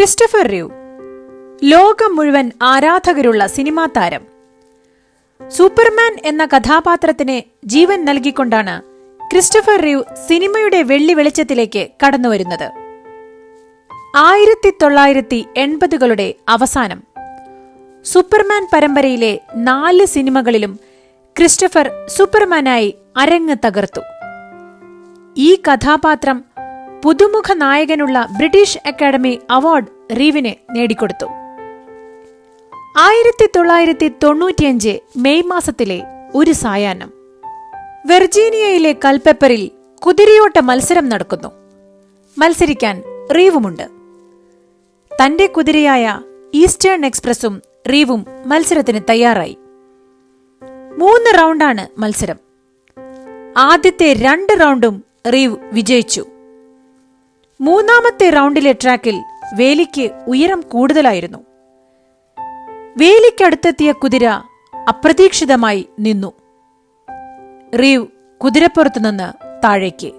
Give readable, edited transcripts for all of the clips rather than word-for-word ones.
Christopher റീവ് ലോകം മുഴുവൻ ആരാധകരുള്ള സിനിമാ താരം. സൂപ്പർമാൻ എന്ന കഥാപാത്രത്തിന് ജീവൻ നൽകിക്കൊണ്ടാണ് ക്രിസ്റ്റഫർ റീവ് സിനിമയുടെ വെള്ളി വെളിച്ചത്തിലേക്ക് കടന്നുവരുന്നത്. 1980കളുടെ അവസാനം സൂപ്പർമാൻ പരമ്പരയിലെ 4 സിനിമകളിലും ക്രിസ്റ്റഫർ സൂപ്പർമാനായി അരങ്ങ് തകർത്തു. ഈ കഥാപാത്രം പുതുമുഖ നായകനുള്ള ബ്രിട്ടീഷ് അക്കാദമി അവാർഡ് റീവിന് നേടിക്കൊടുത്തു. 1995 മെയ് മാസത്തിലെ ഒരു സായാഹ്നം വെർജീനിയയിലെ കൽപ്പെപ്പറിൽ കുതിരയോട്ട മത്സരം നടക്കുന്നു. മത്സരിക്കാൻ റീവുമുണ്ട്. തന്റെ കുതിരയായ ഈസ്റ്റേൺ എക്സ്പ്രസും റീവും മത്സരത്തിന് തയ്യാറായി. 3 റൗണ്ടാണ് മത്സരം. ആദ്യത്തെ 2 റൗണ്ടും റീവ് വിജയിച്ചു. 3ാമത്തെ റൗണ്ടിലെ ട്രാക്കിൽ വേലിക്ക് ഉയരം കൂടുതലായിരുന്നു. വേലിക്കടുത്തെത്തിയ കുതിര അപ്രതീക്ഷിതമായി നിന്നു. റീവ് കുതിരപ്പുറത്തുനിന്ന് താഴേക്ക്.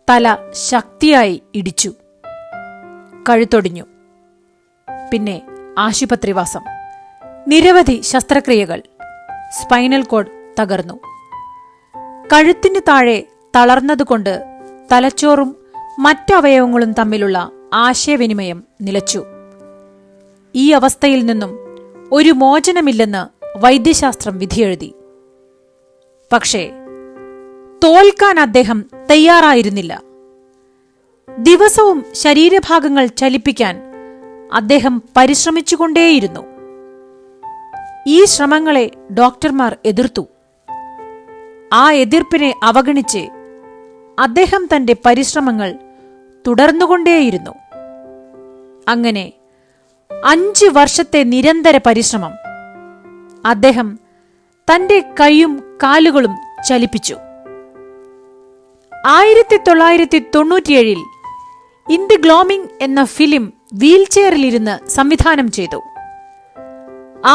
തല ശക്തിയായി ഇടിച്ചു. കഴുത്തൊടിഞ്ഞു. പിന്നെ ആശുപത്രിവാസം. നിരവധി ശസ്ത്രക്രിയകൾ. സ്പൈനൽ കോഡ് തകർന്നു. കഴുത്തിന് താഴെ തളർന്നതുകൊണ്ട് തലച്ചോറും മറ്റവയവങ്ങളും തമ്മിലുള്ള ആശയവിനിമയം നിലച്ചു. ഈ അവസ്ഥയിൽ നിന്നും ഒരു മോചനമില്ലെന്ന് വൈദ്യശാസ്ത്രം വിധിയെഴുതി. പക്ഷേ തോൽക്കാൻ അദ്ദേഹം തയ്യാറായിരുന്നില്ല. ദിവസവും ശരീരഭാഗങ്ങൾ ചലിപ്പിക്കാൻ അദ്ദേഹം പരിശ്രമിച്ചുകൊണ്ടേയിരുന്നു. ഈ ശ്രമങ്ങളെ ഡോക്ടർമാർ എതിർത്തു. ആ എതിർപ്പിനെ അവഗണിച്ച് അദ്ദേഹം തന്റെ പരിശ്രമങ്ങൾ തുടർന്നുകൊണ്ടേയിരുന്നു. അങ്ങനെ 5 വർഷത്തെ നിരന്തര പരിശ്രമം. അദ്ദേഹം തന്റെ കൈയും കാലുകളും ചലിപ്പിച്ചു. 1997 ഇൻ ദി ഗ്ലോമിംഗ് എന്ന ഫിലിം വീൽചെയറിലിരുന്ന് സംവിധാനം ചെയ്തു.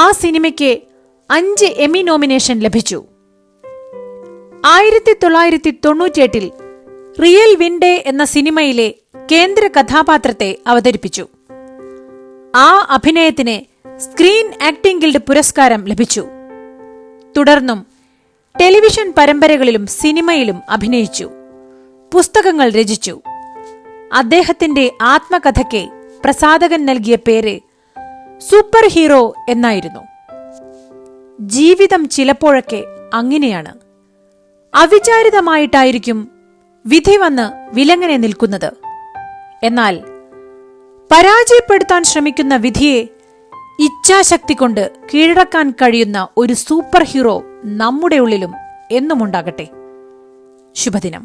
ആ സിനിമയ്ക്ക് 5 എമ്മി നോമിനേഷൻ ലഭിച്ചു. 1998 റിയൽ വിൻഡേ എന്ന സിനിമയിലെ കേന്ദ്ര കഥാപാത്രത്തെ അവതരിപ്പിച്ചു. ആ അഭിനയത്തിന് സ്ക്രീൻ ആക്ടിംഗ് ഗിൽഡ് പുരസ്കാരം ലഭിച്ചു. തുടർന്നും ടെലിവിഷൻ പരമ്പരകളിലും സിനിമയിലും അഭിനയിച്ചു. പുസ്തകങ്ങൾ രചിച്ചു. അദ്ദേഹത്തിന്റെ ആത്മകഥയ്ക്ക് പ്രസാധകൻ നൽകിയ പേര് സൂപ്പർ ഹീറോ എന്നായിരുന്നു. ജീവിതം ചിലപ്പോഴൊക്കെ അങ്ങനെയാണ്. അവിചാരിതമായിട്ടായിരിക്കും വിധി വന്ന് വിലങ്ങനെ നിൽക്കുന്നത്. എന്നാൽ പരാജയപ്പെടുത്താൻ ശ്രമിക്കുന്ന വിധിയെ ഇച്ഛാശക്തി കൊണ്ട് കീഴടക്കാൻ കഴിയുന്ന ഒരു സൂപ്പർ ഹീറോ നമ്മുടെ ഉള്ളിലും എന്നുമുണ്ടാകട്ടെ. ശുഭദിനം.